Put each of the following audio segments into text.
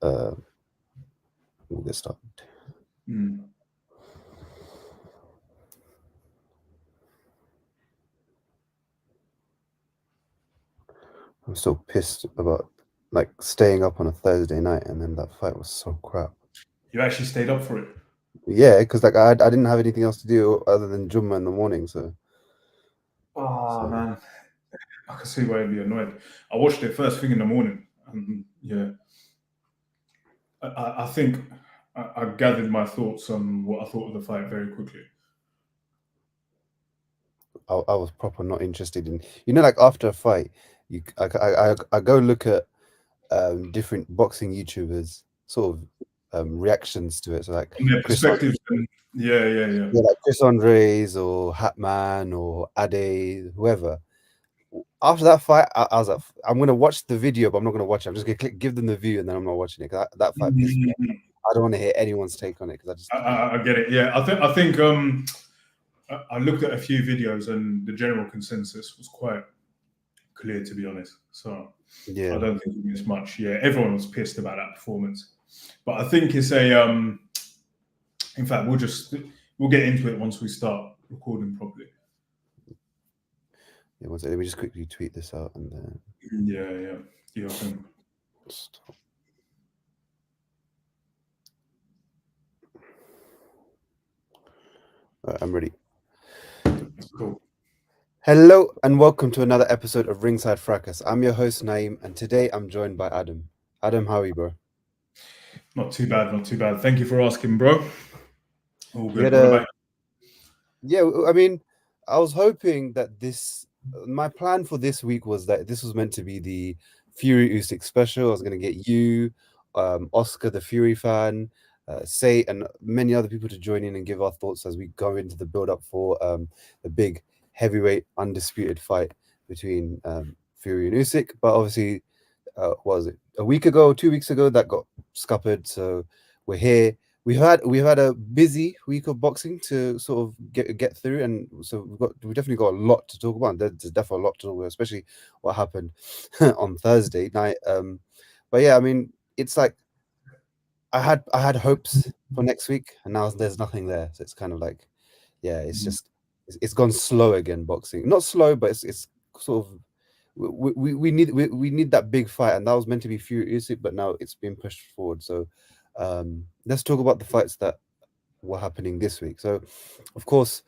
we'll get started. I'm still pissed about like staying up on a Thursday night, and then that fight was so crap. You actually stayed up for it? Yeah, because like I didn't have anything else to do other than Jumma in the morning, so. Oh man, I can see why you'd be annoyed. I watched it first thing in the morning, and yeah, I think I gathered my thoughts on what I thought of the fight very quickly. I was proper not interested in, like after a fight, I go look at different boxing YouTubers sort of reactions to it. So like From their Chris, perspectives, yeah. like Chris Andres or Hatman or Ade, whoever. After that fight, I was like, I'm gonna watch the video, but I'm not gonna watch it. I'm just gonna give them the view, and then I'm not watching it because that fight pissed me off. I don't want to hear anyone's take on it because I just. I get it. Yeah, I think I looked at a few videos and the general consensus was quite clear, to be honest. So Yeah, I don't think it means much. Yeah, everyone was pissed about that performance, but I think it's a. In fact, we'll get into it once we start recording properly. Yeah, let me just quickly tweet this out and then. Yeah. I think. Stop. I'm ready. Cool. Hello and welcome to another episode of Ringside Fracas. I'm your host Naeem, and today I'm joined by Adam. Adam, how are you, bro? Not too bad. Thank you for asking, bro. All good. Yeah, I mean, I was hoping that my plan for this week was that this was meant to be the Fury Usyk special. I was going to get you, Oscar, the Fury fan, Say, and many other people to join in and give our thoughts as we go into the build-up for the big heavyweight undisputed fight between Fury and Usyk. But obviously, what was it, a week ago, 2 weeks ago, that got scuppered. So we're here. We've had a busy week of boxing to sort of get through, and so we definitely got a lot to talk about. There's definitely a lot to talk about, especially what happened on Thursday night. But yeah, I mean, it's like I had hopes for next week, and now there's nothing there. So it's kind of like, yeah, it's just it's gone slow again. Boxing, not slow, but it's sort of we need that big fight, and that was meant to be Fury Usyk, but now it's been pushed forward. So let's talk about the fights that were happening this week. So, of course,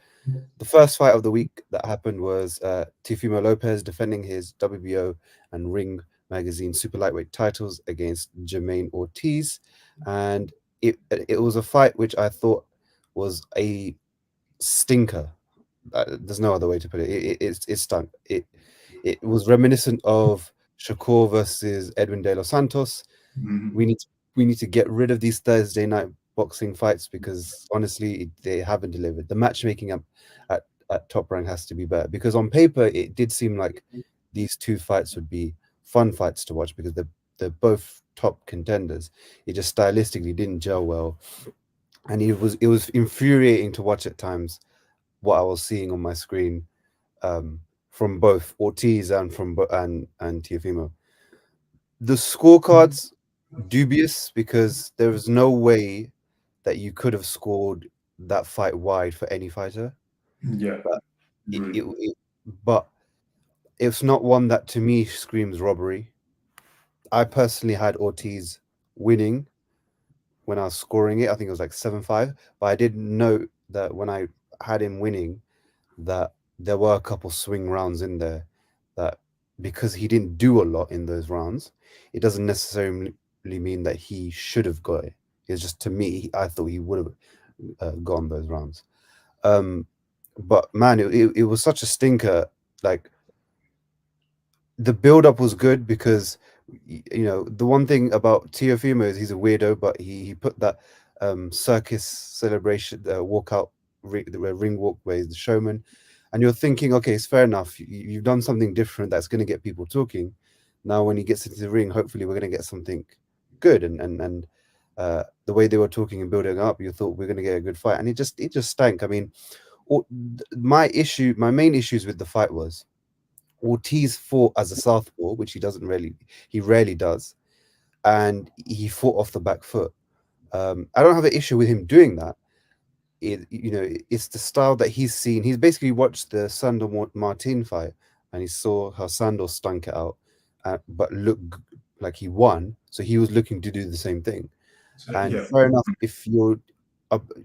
the first fight of the week that happened was Teofimo Lopez defending his WBO and Ring Magazine super lightweight titles against Jermaine Ortiz, and it was a fight which I thought was a stinker. There's no other way to put it. It stunk. It was reminiscent of Shakur versus Edwin De Los Santos. We need to get rid of these Thursday night boxing fights because honestly, they haven't delivered. The matchmaking at Top Rank has to be better because on paper it did seem like these two fights would be fun fights to watch because they're both top contenders. It just stylistically didn't gel well, and it was infuriating to watch at times what I was seeing on my screen from both Ortiz and and Teofimo. The scorecards dubious because there was no way that you could have scored that fight wide for any fighter. Yeah. But but it's not one that to me screams robbery. I personally had Ortiz winning when I was scoring it. I think it was like 7-5. But I did note that when I had him winning, that there were a couple swing rounds in there that because he didn't do a lot in those rounds, it doesn't necessarily mean that he should have got it. It's just to me, I thought he would have gone those rounds. But man, it was such a stinker. Like the build up was good because the one thing about Teofimo is he's a weirdo, but he put that circus celebration walkout ring walk where he's the showman, and you're thinking, okay, it's fair enough. You've done something different that's going to get people talking. Now, when he gets into the ring, hopefully we're going to get something good. And the way they were talking and building up, you thought we're going to get a good fight, and it just stank. I mean, my main issues with the fight was Ortiz fought as a southpaw, which he rarely does. and he fought off the back foot. I don't have an issue with him doing that. It's the style that he's seen. He's basically watched the Sandor Martin fight, and he saw how Sandor stunk it out, but looked like he won. So he was looking to do the same thing. So, And yeah, fair enough, if you're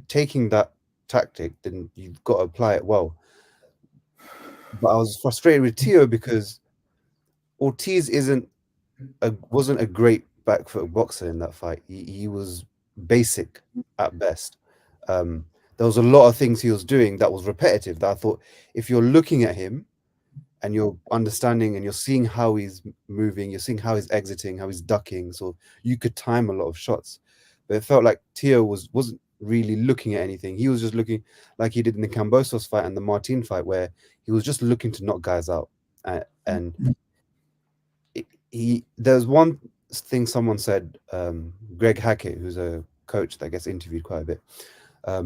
taking that tactic, then you've got to apply it well. But I was frustrated with Teo because Ortiz wasn't a great back foot boxer in that fight. He was basic at best. There was a lot of things he was doing that was repetitive. That I thought, if you're looking at him and you're understanding and you're seeing how he's moving, you're seeing how he's exiting, how he's ducking, so you could time a lot of shots. But it felt like Teo wasn't really looking at anything. He was just looking like he did in the Cambosos fight and the Martin fight, where he was just looking to knock guys out. And there's one thing someone said, Greg Hackett, who's a coach that gets interviewed quite a bit.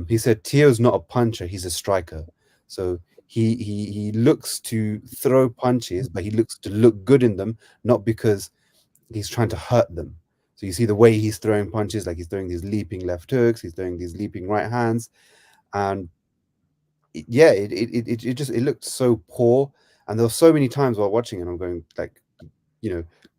He said Teo's not a puncher, he's a striker. So he looks to throw punches, but he looks to look good in them, not because he's trying to hurt them. So you see the way he's throwing punches, like he's throwing these leaping left hooks, he's throwing these leaping right hands, and it looked so poor. And there were so many times while watching it, I'm going like,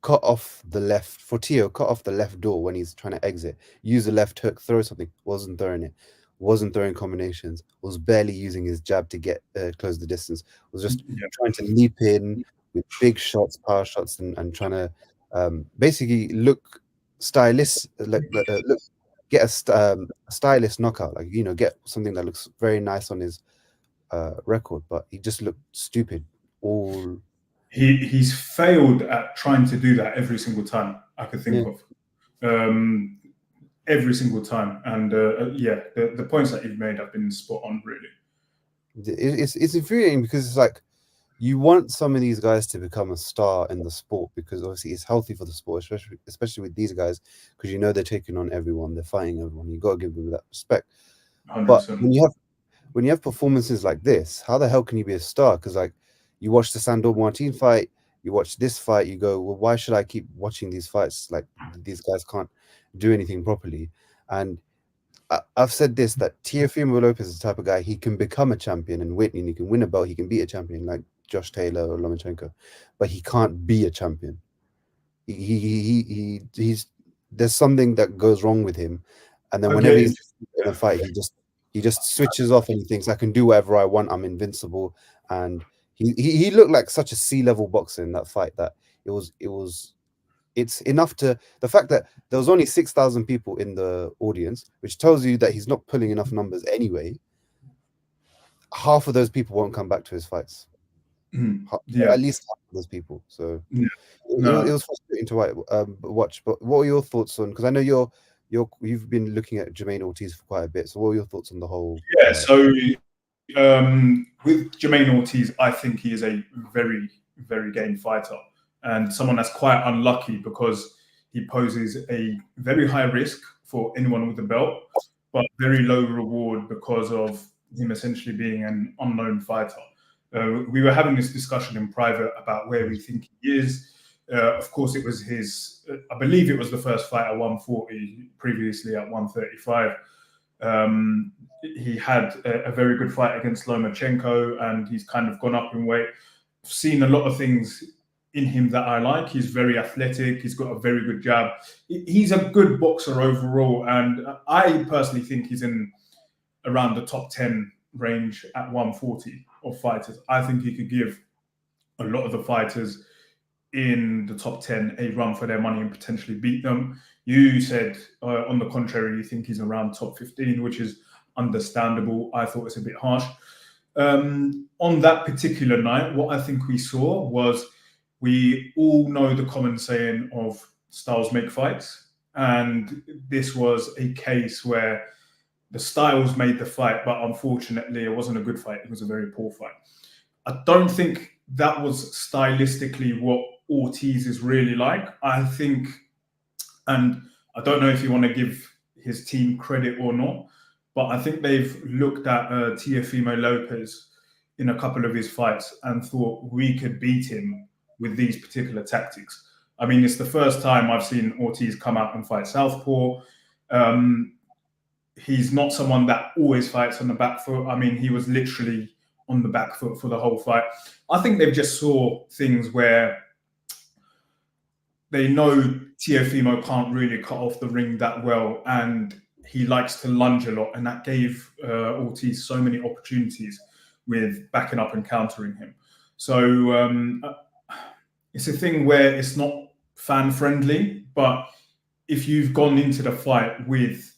cut off the left for Teo, cut off the left door when he's trying to exit, use the left hook, throw something, wasn't throwing it, wasn't throwing combinations, was barely using his jab to get close the distance, was just trying to leap in with big shots, power shots, and trying to basically look stylish, get a stylish knockout, like, get something that looks very nice on his record, but he just looked stupid all. He's failed at trying to do that every single time I could think of. Every single time. And the points that you've made have been spot on, really. It's infuriating because it's like you want some of these guys to become a star in the sport, because obviously it's healthy for the sport, especially with these guys, because they're taking on everyone, they're fighting everyone. You got to give them that respect. 100%. But when you have performances like this, how the hell can you be a star? Because like, you watch the Sandor Martin fight, you watch this fight, you go, well, why should I keep watching these fights? Like, these guys can't do anything properly. And I've said this, that Teofimo Lopez is the type of guy, he can become a champion and win, and he can win a belt, he can beat a champion like Josh Taylor or Lomachenko, but he can't be a champion. He's there's something that goes wrong with him, and then whenever he's in a fight, he just switches off and he thinks, I can do whatever I want, I'm invincible. And he looked like such a C-level boxer in that fight that it's enough to the fact that there was only 6,000 people in the audience, which tells you that he's not pulling enough numbers anyway. Half of those people won't come back to his fights. At least half of those people. So it was frustrating to watch. But what are your thoughts on? Because I know you've been looking at Jermaine Ortiz for quite a bit. So what are your thoughts on the whole? So with Jermaine Ortiz, I think he is a very, very game fighter, and someone that's quite unlucky because he poses a very high risk for anyone with a belt, but very low reward because of him essentially being an unknown fighter. We were having this discussion in private about where we think he is. Of course, it was I believe it was the first fight at 140, previously at 135. He had a very good fight against Lomachenko, and he's kind of gone up in weight. I've seen a lot of things in him that I like. He's very athletic. He's got a very good jab. He's a good boxer overall, and I personally think he's in around the top 10 range at 140 of fighters. I think he could give a lot of the fighters in the top 10 a run for their money and potentially beat them. You said, on the contrary, you think he's around top 15, which is understandable. I thought it's a bit harsh. On that particular night, what I think we saw was, we all know the common saying of styles make fights. And this was a case where the styles made the fight, but unfortunately, it wasn't a good fight. It was a very poor fight. I don't think that was stylistically what Ortiz is really like. I think, and I don't know if you want to give his team credit or not, but I think they've looked at Teofimo Lopez in a couple of his fights and thought we could beat him with these particular tactics. I mean, it's the first time I've seen Ortiz come out and fight southpaw. Um, he's not someone that always fights on the back foot. I mean, he was literally on the back foot for the whole fight. I think they've just saw things where they know Teofimo can't really cut off the ring that well, and he likes to lunge a lot, and that gave Ortiz so many opportunities with backing up and countering him. So it's a thing where it's not fan friendly, but if you've gone into the fight with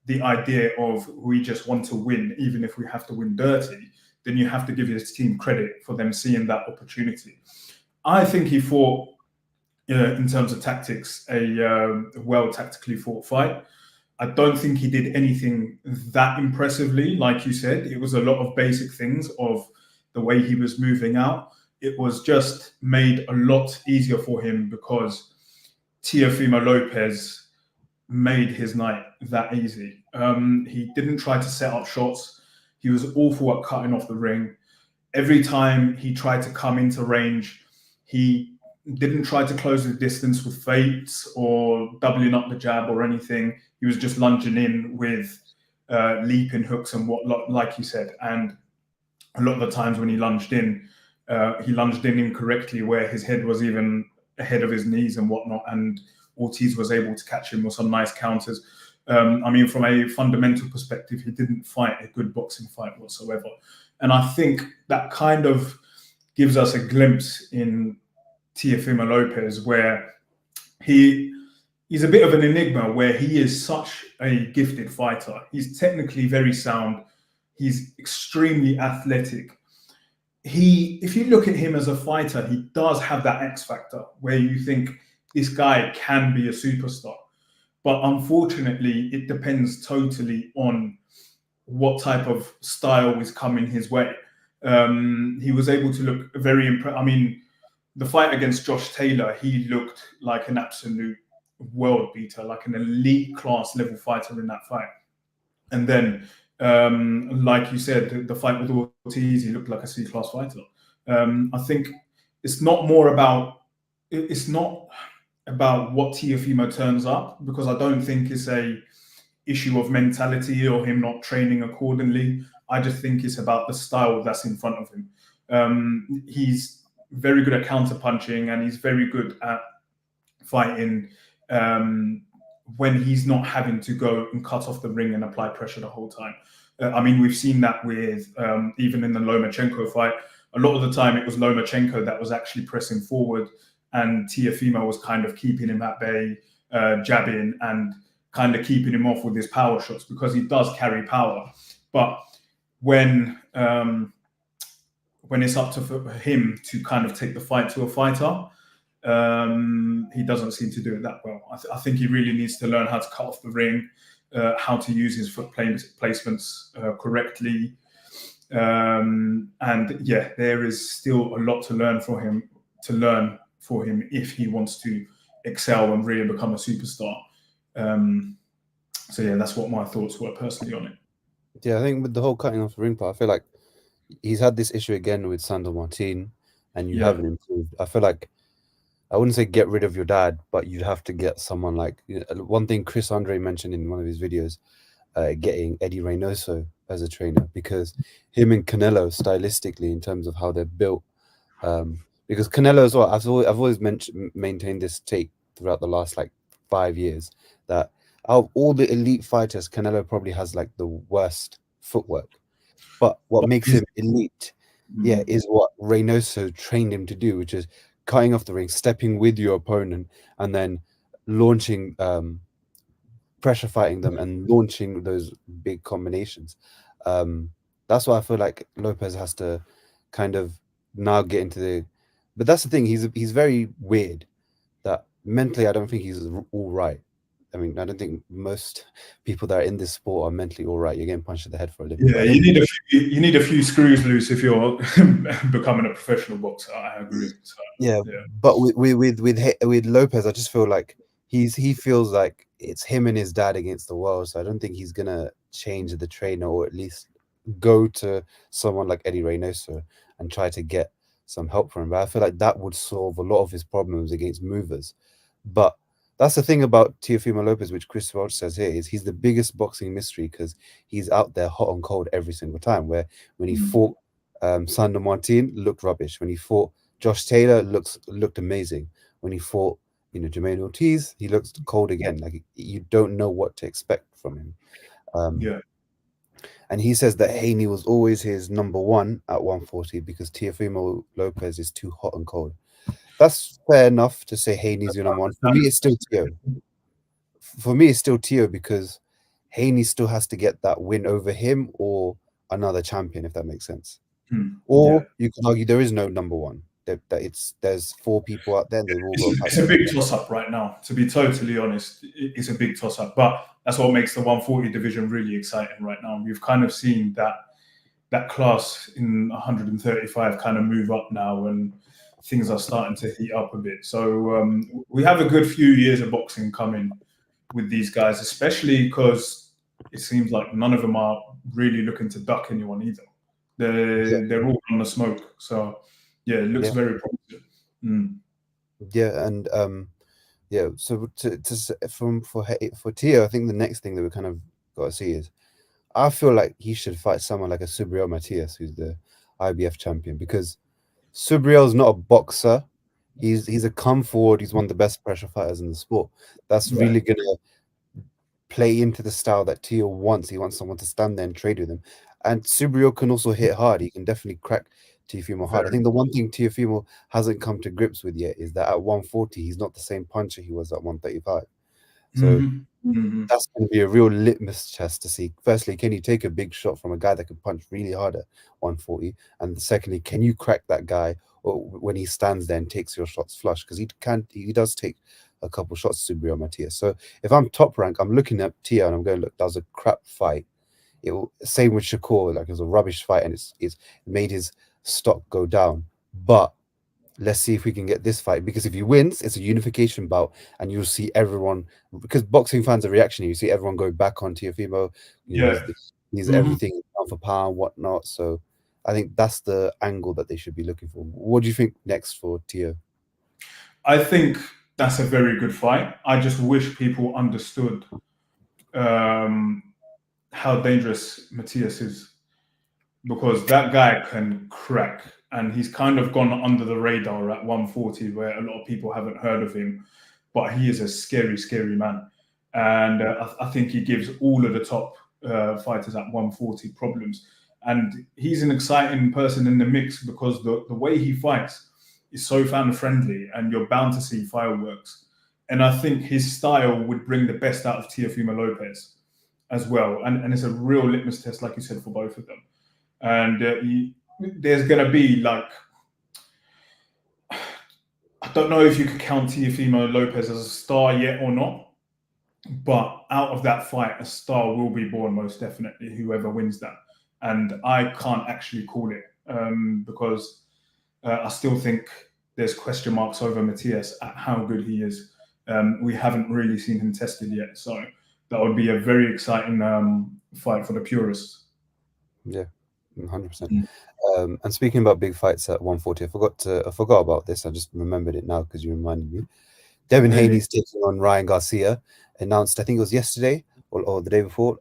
the idea of we just want to win, even if we have to win dirty, then you have to give his team credit for them seeing that opportunity. I think he fought, in terms of tactics, a well tactically fought fight. I don't think he did anything that impressively. Like you said, it was a lot of basic things of the way he was moving out. It was just made a lot easier for him because Teofimo Lopez made his night that easy. He didn't try to set up shots. He was awful at cutting off the ring. Every time he tried to come into range, he didn't try to close the distance with feints or doubling up the jab or anything. He was just lunging in with leaping hooks and what, like you said. And a lot of the times when he lunged in incorrectly, where his head was even ahead of his knees and whatnot. And Ortiz was able to catch him with some nice counters. I mean, from a fundamental perspective, he didn't fight a good boxing fight whatsoever. And I think that kind of gives us a glimpse in Teofimo Lopez, where he's a bit of an enigma, where he is such a gifted fighter. He's technically very sound. He's extremely athletic. If you look at him as a fighter, he does have that X factor where you think this guy can be a superstar. But unfortunately, it depends totally on what type of style is coming his way. He was able to look very impressive. I mean, the fight against Josh Taylor, he looked like an absolute world beater, like an elite class level fighter in that fight. And then, like you said, the fight with Ortiz, he looked like a C-class fighter. I think it's not about what Teofimo turns up, because I don't think it's a issue of mentality or him not training accordingly. I just think it's about the style that's in front of him. He's very good at counter punching, and he's very good at fighting when he's not having to go and cut off the ring and apply pressure the whole time. I mean, we've seen that with even in the Lomachenko fight. A lot of the time, it was Lomachenko that was actually pressing forward, and Teofimo was kind of keeping him at bay, jabbing and kind of keeping him off with his power shots, because he does carry power. But when it's up to him to kind of take the fight to a fighter, he doesn't seem to do it that well. I think he really needs to learn how to cut off the ring, how to use his foot placements correctly. And yeah, there is still a lot to learn for him if he wants to excel and really become a superstar. So yeah, that's what my thoughts were personally on it. Yeah, I think with the whole cutting off the ring part, I feel like he's had this issue again with Sandor Martin, and you haven't improved. I feel like I wouldn't say get rid of your dad, but you'd have to get someone like, one thing Chris Andre mentioned in one of his videos, getting Eddie Reynoso as a trainer, because him and Canelo stylistically, in terms of how they're built, because Canelo as well, I've always maintained this take throughout the last like 5 years, that out of all the elite fighters, Canelo probably has like the worst footwork. But what makes him elite, is what Reynoso trained him to do, which is cutting off the ring, stepping with your opponent, and then launching, pressure fighting them and launching those big combinations. That's why I feel like Lopez has to kind of now get into the. But that's the thing. He's very weird. That mentally, I don't think he's all right. I mean, I don't think most people that are in this sport are mentally all right. You're getting punched in the head for a living. Yeah, you need a few screws loose if you're becoming a professional boxer. I agree. So, yeah, but with Lopez, I just feel like he feels like it's him and his dad against the world. So I don't think he's gonna change the trainer, or at least go to someone like Eddie Reynoso and try to get some help from him. But I feel like that would solve a lot of his problems against movers. But that's the thing about Teofimo Lopez, which Chris Welch says here, is he's the biggest boxing mystery because he's out there hot and cold every single time. Where when he fought Sandor Martin, looked rubbish. When he fought Josh Taylor, looked amazing. When he fought, Jermaine Ortiz, he looks cold again. Like you don't know what to expect from him. Um, Yeah. and he says that Haney was always his number one at 140 because Teofimo Lopez is too hot and cold. That's fair enough to say Haney's your number one. For me, it's still Teo. For me, it's still Teo because Haney still has to get that win over him or another champion, if that makes sense. Yeah. Or you can argue there is no number one. There's four people out there and they've all got It's a big toss up right now, to be totally honest. It's a big toss up, but that's what makes the 140 division really exciting right now. We've kind of seen that class in 135 kind of move up now, and things are starting to heat up a bit. So we have a good few years of boxing coming with these guys, especially because it seems like none of them are really looking to duck anyone either. They're all on the smoke. So yeah, it looks very promising. Yeah, and yeah. So for Tio, I think the next thing that we kind of got to see is I feel like he should fight someone like a Subriel Matias, who's the IBF champion, because Subriel's not a boxer. He's a come forward. He's one of the best pressure fighters in the sport. That's really gonna play into the style that Tio wants. He wants someone to stand there and trade with him. And Subriel can also hit hard. He can definitely crack Teofimo hard. I think the one thing Teofimo hasn't come to grips with yet is that at 140, he's not the same puncher he was at 135. So that's going to be a real litmus test to see. Firstly, can you take a big shot from a guy that can punch really hard at 140? And secondly, can you crack that guy or when he stands there and takes your shots flush? Because he does take a couple shots to Subriel Matias. So if I'm top rank, I'm looking at Tia and I'm going, look, that was a crap fight. Same with Shakur, like it was a rubbish fight and it's made his stock go down. But let's see if we can get this fight, because if he wins, it's a unification bout, and you'll see everyone, because boxing fans are reactionary. You see everyone go back on Teofimo. He's everything pound for pound, whatnot. So I think that's the angle that they should be looking for. What do you think next for Teo? I think that's a very good fight. I just wish people understood how dangerous Matthias is, because that guy can crack, and he's kind of gone under the radar at 140, where a lot of people haven't heard of him, but he is a scary, scary man. And I think he gives all of the top fighters at 140 problems. And he's an exciting person in the mix because the way he fights is so fan friendly, and you're bound to see fireworks. And I think his style would bring the best out of Teofimo Lopez as well. And it's a real litmus test, like you said, for both of them. And there's going to be like, I don't know if you could count Teofimo Lopez as a star yet or not, but out of that fight, a star will be born, most definitely, whoever wins that. And I can't actually call it because I still think there's question marks over Matthias at how good he is. We haven't really seen him tested yet. So that would be a very exciting fight for the purists. Yeah, 100%. And speaking about big fights at 140, I forgot about this. I just remembered it now because you reminded me. Devin Haney's taking on Ryan Garcia. Announced, I think it was yesterday or the day before.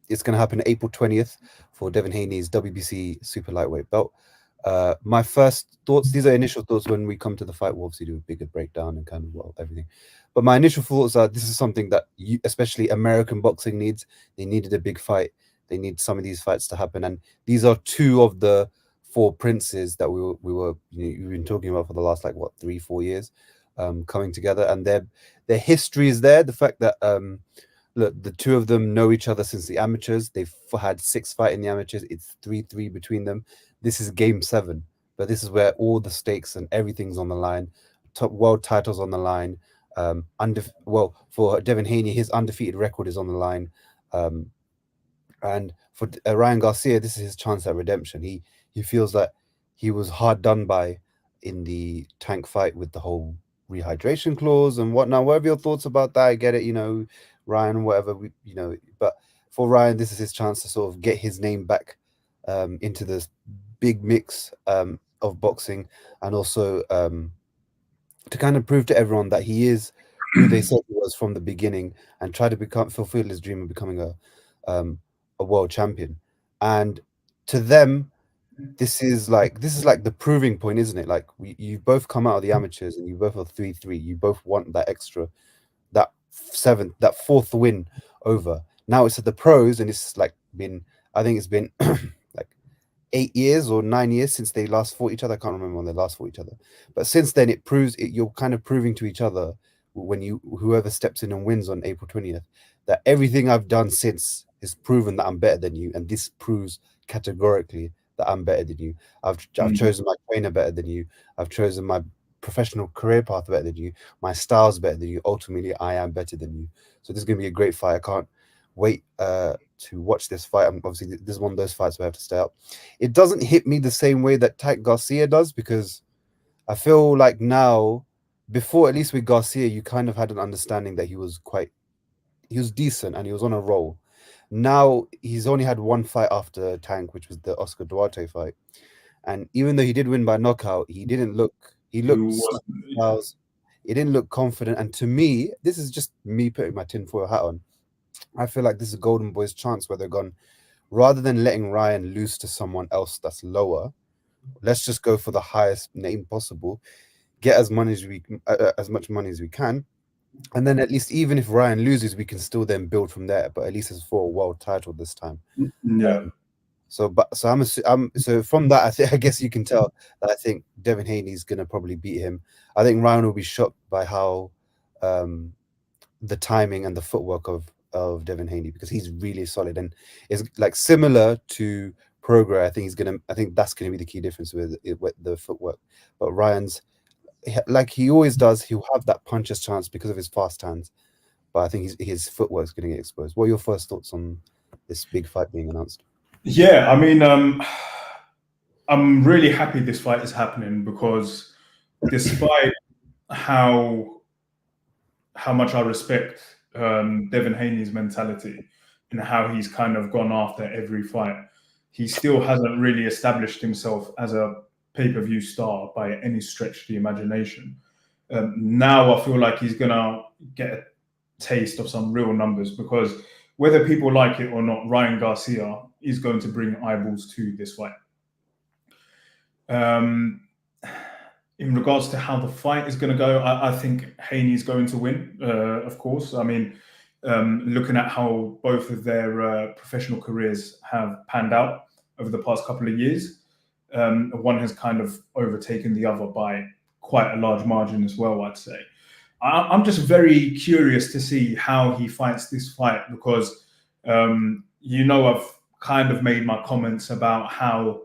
It's going to happen April 20th for Devin Haney's WBC super lightweight belt. My first thoughts, these are initial thoughts. When we come to the fight, we'll obviously do a bigger breakdown and kind of everything. But my initial thoughts are this is something that especially American boxing needs. They needed a big fight. They need some of these fights to happen. And these are two of the four princes that we've been talking about for the last 3-4 years coming together. And their history is there. The fact that look, the two of them know each other since the amateurs. They've had 6 fights in the amateurs. It's 3-3 between them. This is game 7, but this is where all the stakes and everything's on the line. Top world titles on the line. For Devin Haney, his undefeated record is on the line. And for Ryan Garcia, this is his chance at redemption. He feels that he was hard done by in the Tank fight with the whole rehydration clause and whatnot. What are your thoughts about that? I get it, Ryan, whatever, but for Ryan, this is his chance to sort of get his name back into this big mix. of boxing, and also to kind of prove to everyone that he is who they said he was from the beginning, and try to become fulfill his dream of becoming um, a world champion. And to them, this is like the proving point, isn't it? Like you both come out of the amateurs and you both are 3-3. You both want that extra, that seventh, that fourth win over. Now it's at the pros, and it's like been, I think it's been like 8 years or 9 years since they last fought each other. I can't remember when they last fought each other, but since then it proves it. You're kind of proving to each other, when you whoever steps in and wins on April 20th, that everything I've done since is proven that I'm better than you, and this proves categorically that I'm better than you. I've Mm. chosen my trainer better than you. I've chosen my professional career path better than you. My style's better than you. Ultimately, I am better than you. So this is gonna be a great fight. I can't wait to watch this fight. Obviously, this is one of those fights where I have to stay up. It doesn't hit me the same way that Tank Garcia does, because I feel like now, before, at least with Garcia, you kind of had an understanding that he was decent and he was on a roll. Now he's only had one fight after Tank, which was the Oscar Duarte fight, and even though he did win by knockout, he didn't look. He It looked was, slow. He didn't look confident. And to me, this is just me putting my tinfoil hat on. I feel like this is Golden Boy's chance where they're gone. Rather than letting Ryan lose to someone else that's lower, let's just go for the highest name possible, get as much money as we can, and then at least, even if Ryan loses, we can still then build from there. But at least it's for a world title this time. yeah. So from that, I guess you can tell that I think Devin Haney's gonna probably beat him. I think Ryan will be shocked by how um, the timing and the footwork of Devin Haney, because he's really solid and is like similar to Prograis. I think that's gonna be the key difference with the footwork. But Ryan's, like he always does, he'll have that puncher's chance because of his fast hands. But I think his footwork is going to get exposed. What are your first thoughts on this big fight being announced? Yeah, I mean, I'm really happy this fight is happening because despite how how much I respect Devin Haney's mentality and how he's kind of gone after every fight, he still hasn't really established himself as a pay-per-view star by any stretch of the imagination. Now I feel like he's gonna get a taste of some real numbers because whether people like it or not, Ryan Garcia is going to bring eyeballs to this fight. Um, in regards to how the fight is going to go, I think Haney's going to win, of course. I mean, looking at how both of their professional careers have panned out over the past couple of years, one has kind of overtaken the other by quite a large margin as well, I'd say. I'm just very curious to see how he fights this fight because, I've kind of made my comments about how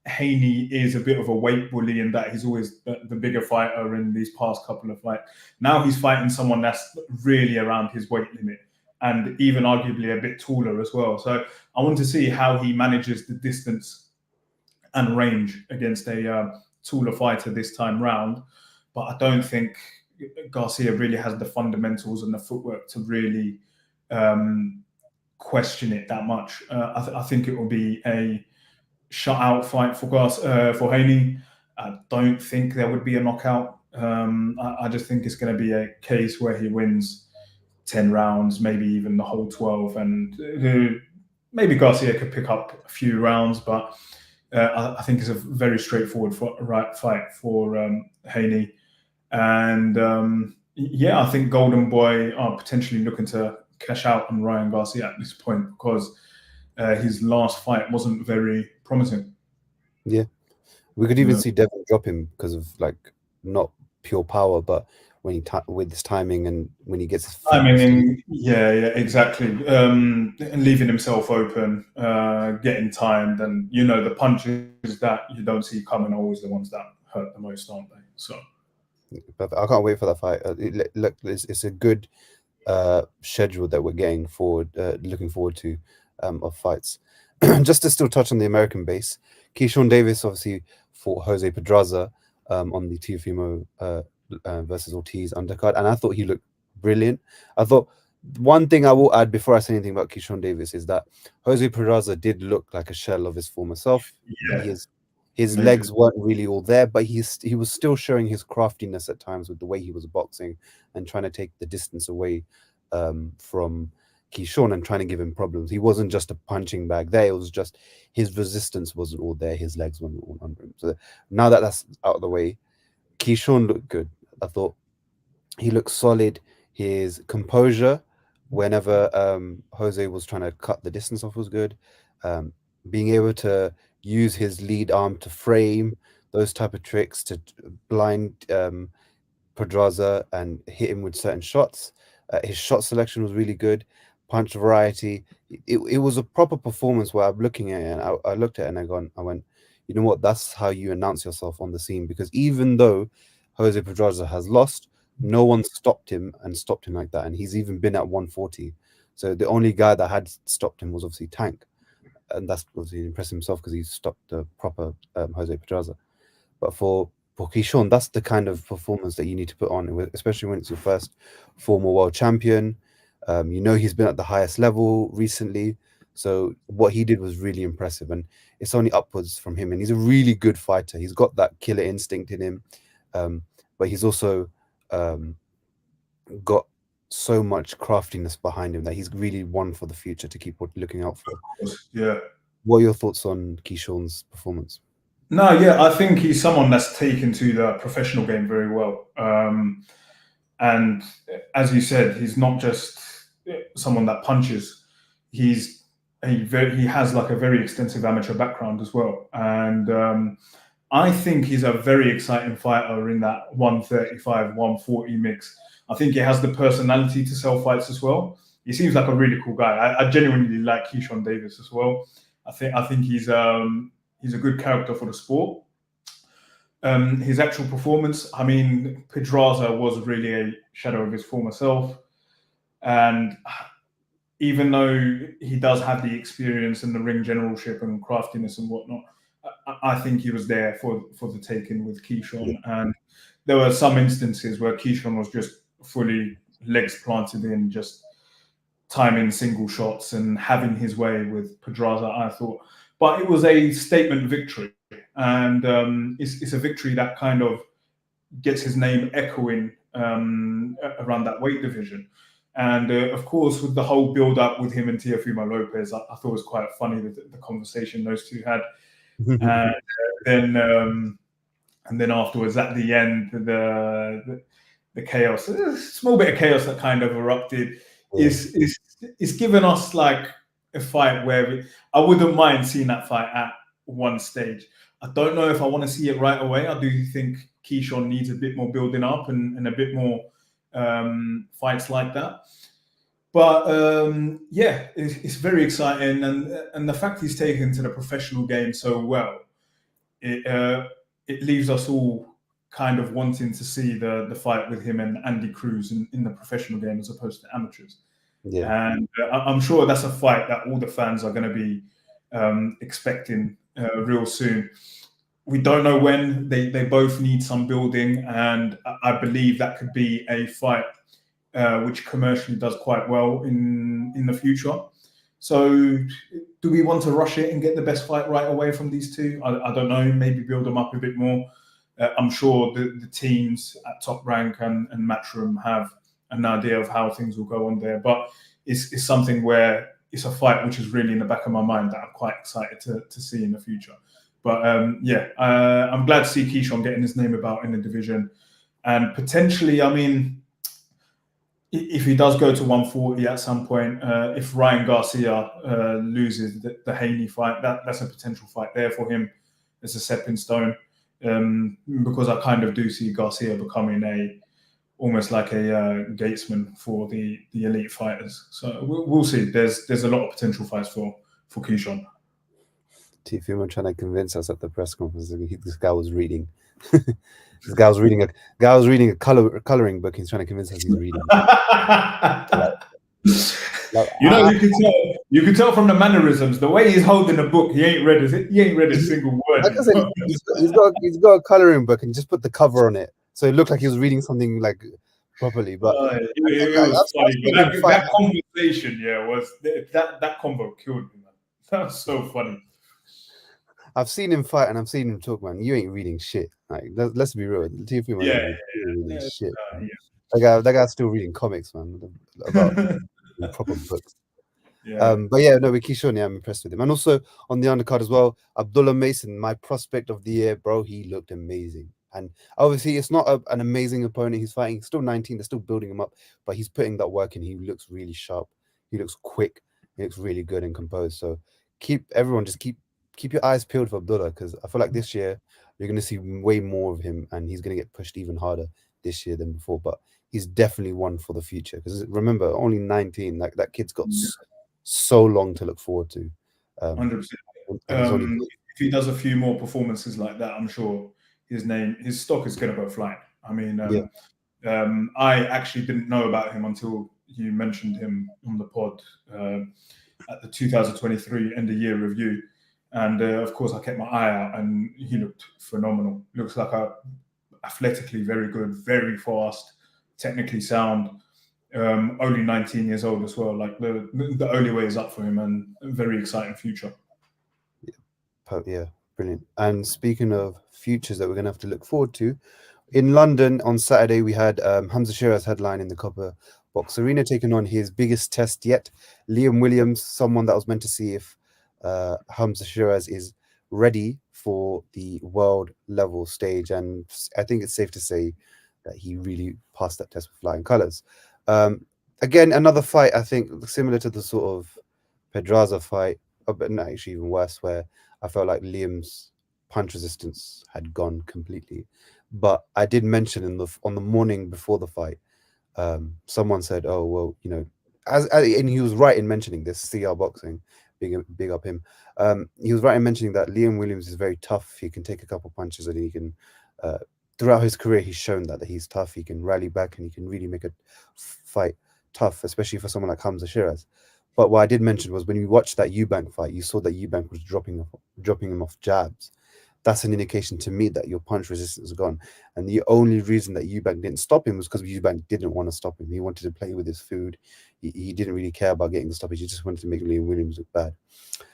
Haney is a bit of a weight bully and that he's always the bigger fighter in these past couple of fights. Now he's fighting someone that's really around his weight limit and even arguably a bit taller as well. So I want to see how he manages the distance and range against a taller fighter this time round. But I don't think Garcia really has the fundamentals and the footwork to really question it that much. I think it will be a shutout fight for Haney. I don't think there would be a knockout. I just think it's going to be a case where he wins 10 rounds, maybe even the whole 12, and maybe Garcia could pick up a few rounds, but I think it's a very straightforward fight for Haney. And I think Golden Boy are potentially looking to cash out on Ryan Garcia at this point because his last fight wasn't very promising. Yeah, we could even Yeah. see Devin drop him because of like not pure power, but when with his timing and when he gets his I feet. mean, yeah, exactly. Leaving himself open, getting timed, and the punches that you don't see coming are always the ones that hurt the most, aren't they? So But I can't wait for that fight. Look, it's a good schedule that we're getting forward, looking forward to, of fights. Just to still touch on the American base, Keyshawn Davis obviously fought Jose Pedraza on the Teofimo versus Ortiz undercard, and I thought he looked brilliant. I thought one thing I will add before I say anything about Keyshawn Davis is that Jose Pedraza did look like a shell of his former self. He yeah, is His Amazing. legs weren't really all there, but he was still showing his craftiness at times with the way he was boxing and trying to take the distance away from Keyshawn and trying to give him problems. He wasn't just a punching bag there. It was just his resistance wasn't all there. His legs weren't all under him. So now that that's out of the way, Keyshawn looked good. I thought he looked solid. His composure whenever Jose was trying to cut the distance off was good. Being able to use his lead arm to frame those type of tricks to blind Pedraza and hit him with certain shots. His shot selection was really good. Punch variety. It was a proper performance where I'm looking at it and I looked at it and I went, you know what? That's how you announce yourself on the scene, because even though Jose Pedraza has lost, no one stopped him like that. And he's even been at 140. So the only guy that had stopped him was obviously Tank. And that's obviously impressed himself because he stopped the proper Jose Pedraza. But for Keyshawn, that's the kind of performance that you need to put on, especially when it's your first former world champion. He's been at the highest level recently. So what he did was really impressive, and it's only upwards from him. And he's a really good fighter. He's got that killer instinct in him, but he's also got so much craftiness behind him that he's really one for the future to keep looking out for. Yeah. What are your thoughts on Keyshawn's performance? No, yeah, I think he's someone that's taken to the professional game very well. And as you said, he's not just someone that punches. He has like a very extensive amateur background as well. And I think he's a very exciting fighter in that 135, 140 mix. I think he has the personality to sell fights as well. He seems like a really cool guy. I genuinely like Keyshawn Davis as well. I think he's a good character for the sport. His actual performance, I mean, Pedraza was really a shadow of his former self. And even though he does have the experience and the ring generalship and craftiness and whatnot, I think he was there for the taking with Keyshawn. Yeah. And there were some instances where Keyshawn was just fully legs planted in, just timing single shots and having his way with Pedraza, I thought. But it was a statement victory. And it's a victory that kind of gets his name echoing around that weight division. And of course, with the whole build-up with him and Teofimo Lopez, I thought it was quite funny the conversation those two had. And then afterwards, at the end, the chaos, a small bit of chaos that kind of erupted, is given us like a fight where I wouldn't mind seeing that fight at one stage. I don't know if I want to see it right away. I do think Keyshawn needs a bit more building up and a bit more fights like that. But yeah, it's very exciting, and the fact he's taken to the professional game so well, it leaves us all kind of wanting to see the fight with him and Andy Cruz in the professional game as opposed to amateurs. Yeah. And I'm sure that's a fight that all the fans are going to be expecting real soon. We don't know when. They both need some building, and I believe that could be a fight which commercially does quite well in the future. So do we want to rush it and get the best fight right away from these two? I don't know. Maybe build them up a bit more. I'm sure the teams at Top Rank and Matchroom have an idea of how things will go on there. But it's something where it's a fight which is really in the back of my mind that I'm quite excited to see in the future. But I'm glad to see Keyshawn getting his name about in the division. And potentially, I mean, if he does go to 140 at some point, if Ryan Garcia loses the Haney fight, that's a potential fight there for him as a stepping stone. Because I kind of do see Garcia becoming almost like a gatesman for the elite fighters. So we'll see. There's a lot of potential fights for Keyshawn. Teofimo trying to convince us at the press conference this guy was reading. This guy was reading a coloring book. He's trying to convince us he's reading. You can tell from the mannerisms, the way he's holding the book. He ain't read a single word. Like I said, he's got a coloring book and just put the cover on it, so it looked like he was reading something like properly. But it was funny. That conversation, was that convo killed me, man. That was so funny. I've seen him fight and I've seen him talk, man. You ain't reading shit. Like, let's be real. Teofimo Yeah, ain't reading shit. yeah. That guy's still reading comics, man, about proper books. Yeah. But yeah, no, with Kishon, yeah, I'm impressed with him. And also on the undercard as well, Abdullah Mason, my prospect of the year, bro. He looked amazing. And obviously, it's not an amazing opponent he's fighting. He's still 19. They're still building him up, but he's putting that work in. He looks really sharp. He looks quick. He looks really good and composed. So keep your eyes peeled for Abdullah, because I feel like this year you're going to see way more of him, and he's going to get pushed even harder this year than before. But he's definitely one for the future, because remember, only 19. Like, that kid's got so long to look forward to. 100%. And he's only If he does a few more performances like that, I'm sure his stock is going to go flying. I mean, I actually didn't know about him until you mentioned him on the pod at the 2023 end of year review. And of course, I kept my eye out, and he looked phenomenal. Looks like athletically very good, very fast, technically sound. Only 19 years old as well. Like, the only way is up for him, and a very exciting future. Yeah, brilliant. And speaking of futures that we're gonna have to look forward to, in London on Saturday we had Hamzah Sheeraz headline in the Copper Box Arena, taking on his biggest test yet, Liam Williams, someone that was meant to see if Hamzah Sheeraz is ready for the world level stage, and I think it's safe to say that he really passed that test with flying colours. Again, another fight I think similar to the sort of Pedraza fight, but no, actually even worse, where I felt like Liam's punch resistance had gone completely. But I did mention on the morning before the fight, someone said, "Oh well, you know," and he was right in mentioning this. CR Boxing, big up him. He was right in mentioning that Liam Williams is very tough. He can take a couple punches and he can. Throughout his career, he's shown that he's tough. He can rally back and he can really make a fight tough, especially for someone like Hamzah Sheeraz. But what I did mention was when you watched that Eubank fight, you saw that Eubank was dropping him off jabs. That's an indication to me that your punch resistance is gone. And the only reason that Eubank didn't stop him was because Eubank didn't want to stop him. He wanted to play with his food. He didn't really care about getting the stoppage. He just wanted to make Liam Williams look bad.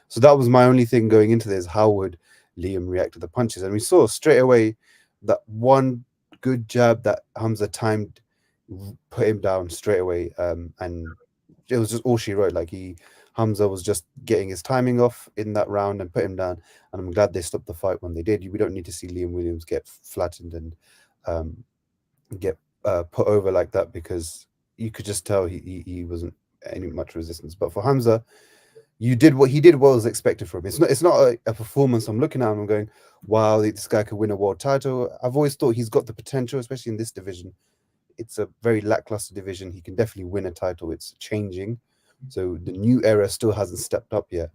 So that was my only thing going into this. How would Liam react to the punches? And we saw straight away that one good jab that Hamzah timed put him down straight away. And it was just all she wrote. Like, Hamzah was just getting his timing off in that round and put him down. And I'm glad they stopped the fight when they did. We don't need to see Liam Williams get flattened and get put over like that, because you could just tell he wasn't any much resistance. But for Hamzah, he did what was expected from him. It's not a performance I'm looking at and I'm going, wow, this guy could win a world title. I've always thought he's got the potential, especially in this division. It's a very lackluster division. He can definitely win a title. It's changing. So the new era still hasn't stepped up yet,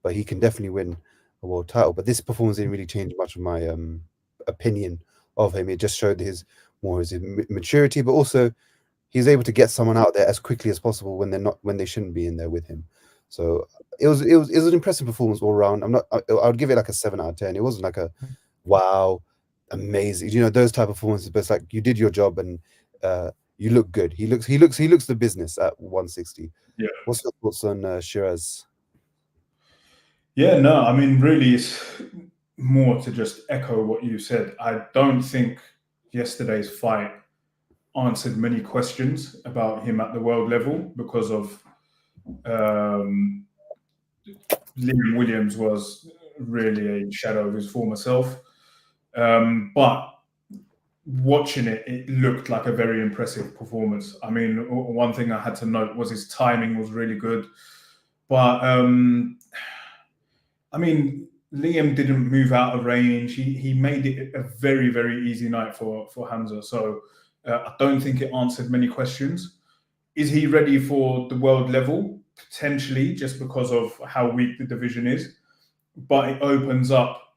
but he can definitely win a world title. But this performance didn't really change much of my opinion of him. It just showed his maturity, but also he's able to get someone out there as quickly as possible when they shouldn't be in there with him. So it was an impressive performance all around. I would give it like a 7 out of 10. It wasn't like a wow, amazing, those type of performances, but it's like you did your job and you look good. He looks the business at 160. Yeah. What's your thoughts on Sheeraz? Yeah, no, I mean, really, it's more to just echo what you said. I don't think yesterday's fight answered many questions about him at the world level, because of Liam Williams was really a shadow of his former self. But watching it, it looked like a very impressive performance. I mean, one thing I had to note was his timing was really good. But I mean, Liam didn't move out of range. He made it a very, very easy night for Hamzah. So I don't think it answered many questions. Is he ready for the world level? Potentially, just because of how weak the division is. But it opens up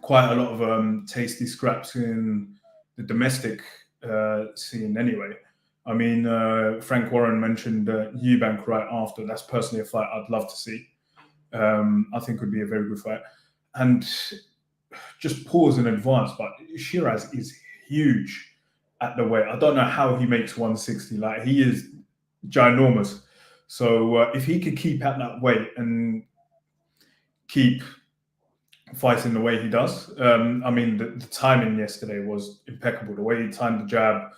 quite a lot of tasty scraps in the domestic scene anyway. I mean, Frank Warren mentioned Eubank right after. That's personally a fight I'd love to see. I think would be a very good fight. And just pause in advance, but Sheeraz is huge at the weight. I don't know how he makes 160. Like, he is ginormous. So if he could keep at that weight and keep fighting the way he does. I mean, the timing yesterday was impeccable. The way he timed the jab,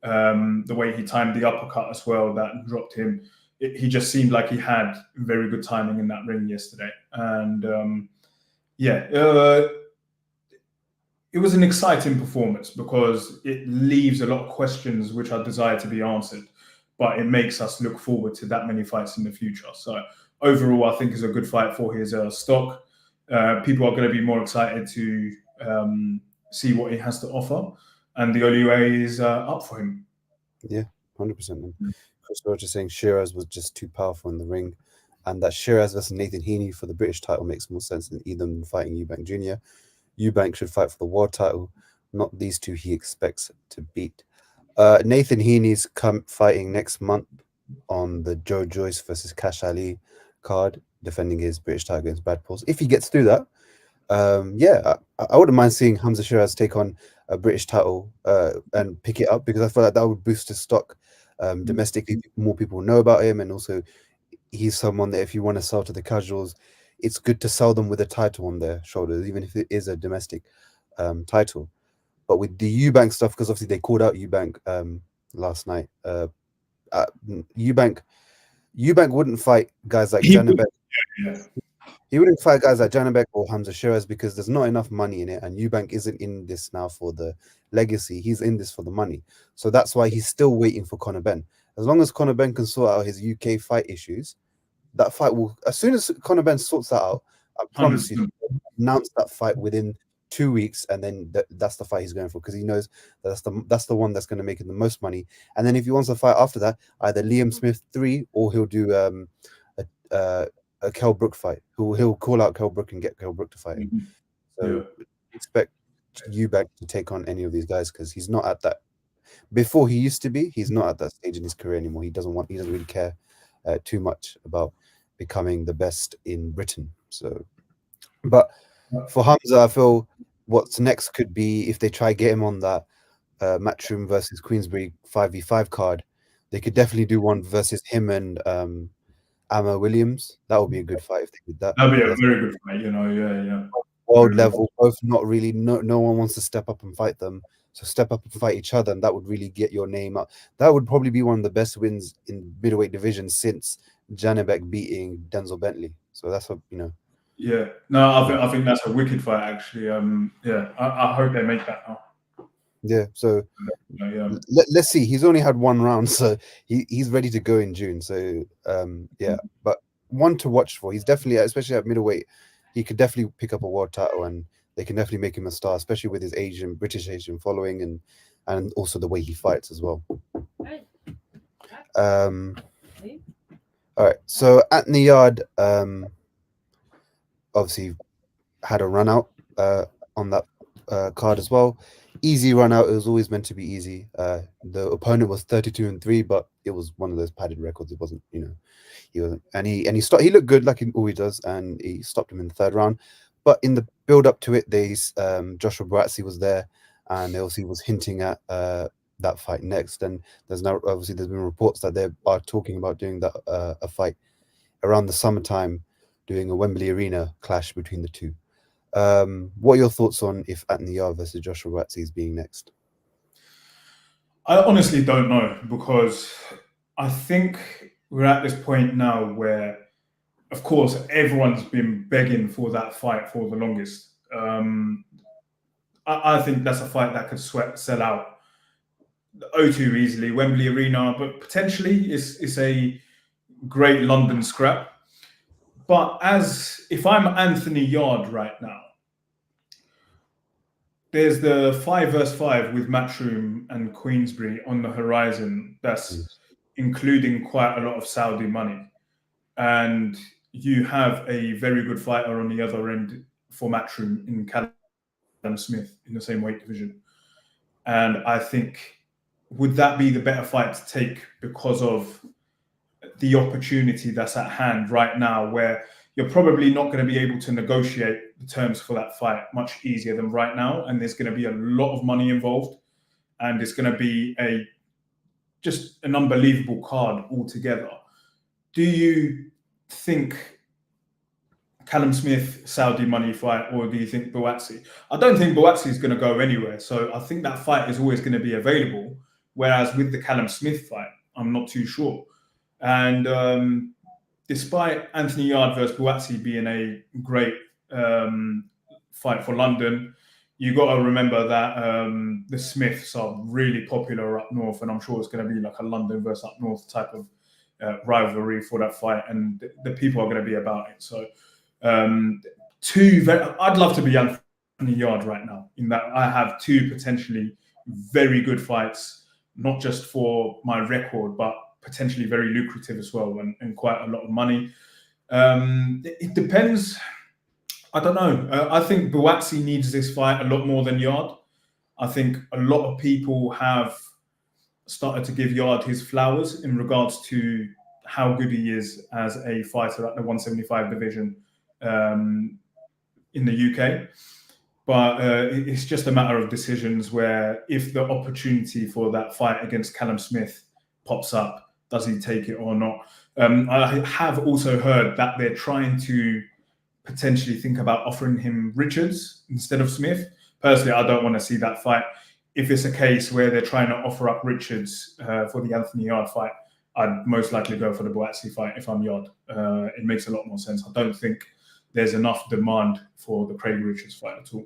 the way he timed the uppercut as well that dropped him. He just seemed like he had very good timing in that ring yesterday. And it was an exciting performance because it leaves a lot of questions which are desired to be answered, but it makes us look forward to that many fights in the future. So overall, I think it's a good fight for his stock. People are going to be more excited to see what he has to offer, and the only way is up for him. Yeah, 100%. Chris Roach is saying Sheeraz was just too powerful in the ring, and that Sheeraz versus Nathan Heaney for the British title makes more sense than either than fighting Eubank Jr. Eubank should fight for the world title, not these two he expects to beat. Nathan Heaney's fighting next month on the Joe Joyce versus Cash Ali card, defending his British title against Brad Pauls. If he gets through that, I wouldn't mind seeing Hamzah Sheeraz take on a British title and pick it up, because I feel like that would boost his stock domestically. More people know about him, and also he's someone that if you want to sell to the casuals, it's good to sell them with a title on their shoulders, even if it is a domestic title. But with the Eubank stuff, because obviously they called out Eubank last night. Eubank wouldn't fight guys like Janabek. He wouldn't fight guys like Janabek or Hamzah Sheeraz because there's not enough money in it, and Eubank isn't in this now for the legacy. He's in this for the money. So that's why he's still waiting for Conor Benn. As long as Conor Benn can sort out his UK fight issues, that fight will, as soon as Conor Benn sorts that out, I promise you, announce that fight within 2 weeks, and then that's the fight he's going for, because he knows that's the one that's going to make him the most money. And then if he wants to fight after that, either Liam Smith 3 or he'll do a Kell Brook fight. He'll call out Kell Brook and get Kell Brook to fight him. So expect Eubank to take on any of these guys, because he's not at that. Before he used to be, he's not at that stage in his career anymore. He doesn't really care too much about becoming the best in Britain. So, but for Hamzah, I feel what's next could be if they try get him on that Matchroom versus Queensberry 5v5 card. They could definitely do one versus him and Amma Williams. That would be a good fight if they did that. That'd be a very good fight, yeah. World level, both not really, no one wants to step up and fight them. So step up and fight each other, and that would really get your name up. That would probably be one of the best wins in middleweight division since Janabek beating Denzel Bentley. So that's what, Yeah, no, I think that's a wicked fight actually. I hope they make that now. Yeah, so let's see. He's only had one round, so he's ready to go in June. So but one to watch for. He's definitely, especially at middleweight, he could definitely pick up a world title, and they can definitely make him a star, especially with his British Asian following, and also the way he fights as well. All right, so Anthony Yarde obviously had a run out on that card as well. Easy run out. It was always meant to be easy. The opponent was 32-3, but it was one of those padded records. It wasn't, he wasn't, and he stopped. He looked good, like he always does, and he stopped him in the third round. But in the build up to it, Joshua Buatsi was there, and they obviously was hinting at that fight next. And there's been reports that they are talking about doing that a fight around the summertime, doing a Wembley Arena clash between the two. What are your thoughts on if Anthony Yarde versus Joshua Buatsi is being next? I honestly don't know, because I think we're at this point now where, of course, everyone's been begging for that fight for the longest. I think that's a fight that could sell out the O2 easily, Wembley Arena, but potentially it's a great London scrap. But if I'm Anthony Yarde right now, there's the 5 vs 5 with Matchroom and Queensberry on the horizon. That's including quite a lot of Saudi money. And you have a very good fighter on the other end for Matchroom in Callum Smith in the same weight division. And I think, would that be the better fight to take because of the opportunity that's at hand right now, where you're probably not going to be able to negotiate the terms for that fight much easier than right now, and there's going to be a lot of money involved, and it's going to be just an unbelievable card altogether. Do you think Callum Smith Saudi money fight, or do you think Buatsi? I don't think Buatsi is going to go anywhere, so I think that fight is always going to be available. Whereas with the Callum Smith fight, I'm not too sure. And despite Anthony Yarde versus Buatsi being a great fight for London, you got to remember that the Smiths are really popular up north, and I'm sure it's going to be like a London versus up north type of rivalry for that fight, and the people are going to be about it. So, I'd love to be Anthony Yarde right now. In that, I have two potentially very good fights, not just for my record, but potentially very lucrative as well, and quite a lot of money. It depends. I don't know. I think Buatsi needs this fight a lot more than Yarde. I think a lot of people have started to give Yarde his flowers in regards to how good he is as a fighter at the 175 division in the UK. But it's just a matter of decisions where if the opportunity for that fight against Callum Smith pops up, does he take it or not? I have also heard that they're trying to potentially think about offering him Richards instead of Smith. Personally, I don't want to see that fight. If it's a case where they're trying to offer up Richards for the Anthony Yarde fight, I'd most likely go for the Buatsi fight if I'm Yarde. It makes a lot more sense. I don't think there's enough demand for the Craig Richards fight at all.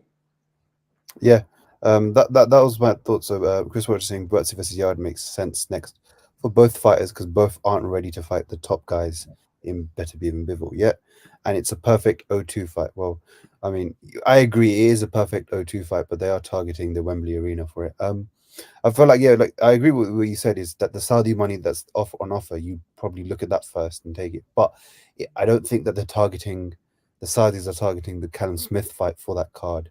Yeah, that was my thought. So Chris Watcher saying Buatsi versus Yarde makes sense next for both fighters because both aren't ready to fight the top guys in Better Be Than Bivol yet, and it's a perfect O2 fight. Well, I mean, I agree it is a perfect O2 fight, but they are targeting the Wembley Arena for it. I feel like like I agree with what you said is that the Saudi money that's on offer, you probably look at that first and take it. But I don't think that the Saudis are targeting the Callum Smith fight for that card.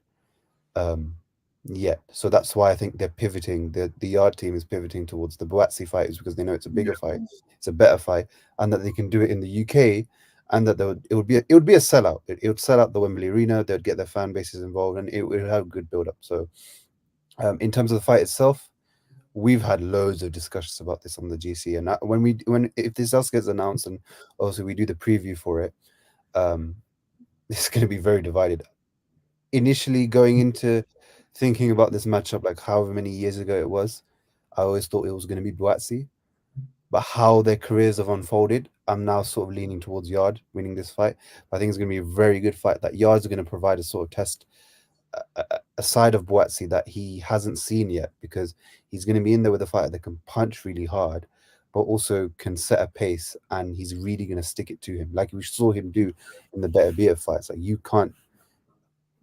Yet. So that's why I think they're pivoting. The Yard team is pivoting towards the Buatsi fight is because they know it's a bigger fight, it's a better fight, and that they can do it in the UK, and that it would be a sellout. It would sell out the Wembley Arena. They'd get their fan bases involved, and it would have a good build up. So, in terms of the fight itself, we've had loads of discussions about this on the GC, and when if this else gets announced, and also we do the preview for it, it's going to be very divided. Initially, going into thinking about this matchup, like however many years ago it was, I always thought it was going to be Buatsi. But how their careers have unfolded, I'm now sort of leaning towards Yard winning this fight. I think it's going to be a very good fight. That Yard's going to provide a sort of test, a side of Buatsi that he hasn't seen yet, because he's going to be in there with a fighter that can punch really hard, but also can set a pace, and he's really going to stick it to him, like we saw him do in the Better Beer fights. Like you can't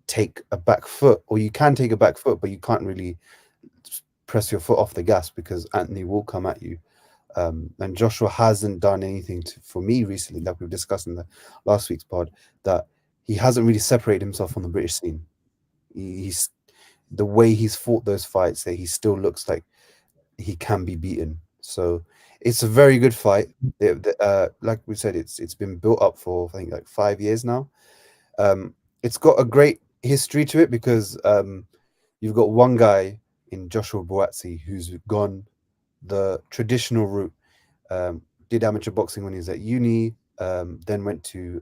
take a back foot, or you can take a back foot, but you can't really press your foot off the gas because Anthony will come at you. And Joshua hasn't done anything for me recently, like we've discussed in the last week's pod, that he hasn't really separated himself from the British scene. He's the way he's fought those fights, that he still looks like he can be beaten. So it's a very good fight. Like we said, it's been built up for I think like 5 years now. It's got a great history to it because you've got one guy in Joshua Buatsi who's gone the traditional route. Did amateur boxing when he was at uni, then went to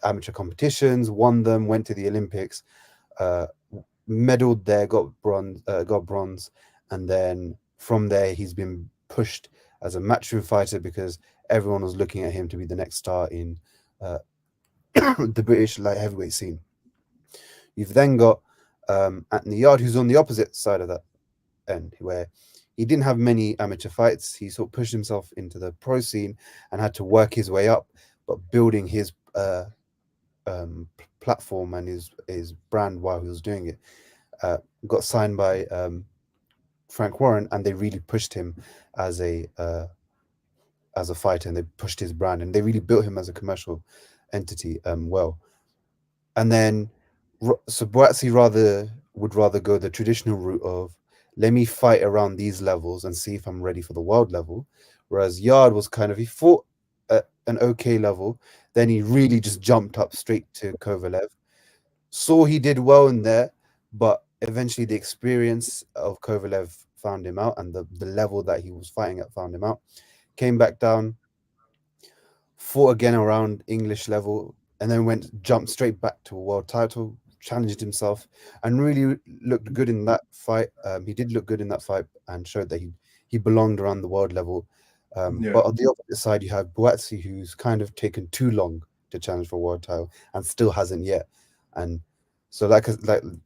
amateur competitions, won them, went to the Olympics, medaled there, got bronze, and then from there he's been pushed as a matchroom fighter because everyone was looking at him to be the next star in the British light heavyweight scene. You've then got Anthony Yarde, who's on the opposite side of that end, where he didn't have many amateur fights. He sort of pushed himself into the pro scene and had to work his way up, but building his platform and his brand while he was doing it. Got signed by Frank Warren, and they really pushed him as a fighter, and they pushed his brand, and they really built him as a commercial entity well. And then so Buatsi would rather go the traditional route of, let me fight around these levels and see if I'm ready for the world level. Whereas Yarde was kind of, he fought at an okay level, then he really just jumped up straight to Kovalev. Saw he did well in there, but eventually the experience of Kovalev found him out, and the level that he was fighting at found him out. Came back down, fought again around English level, and then jumped straight back to a world title, challenged himself, and really looked good in that fight. He did look good in that fight and showed that he belonged around the world level. But on the opposite side, you have Buatsi, who's kind of taken too long to challenge for a world title and still hasn't yet. And so, like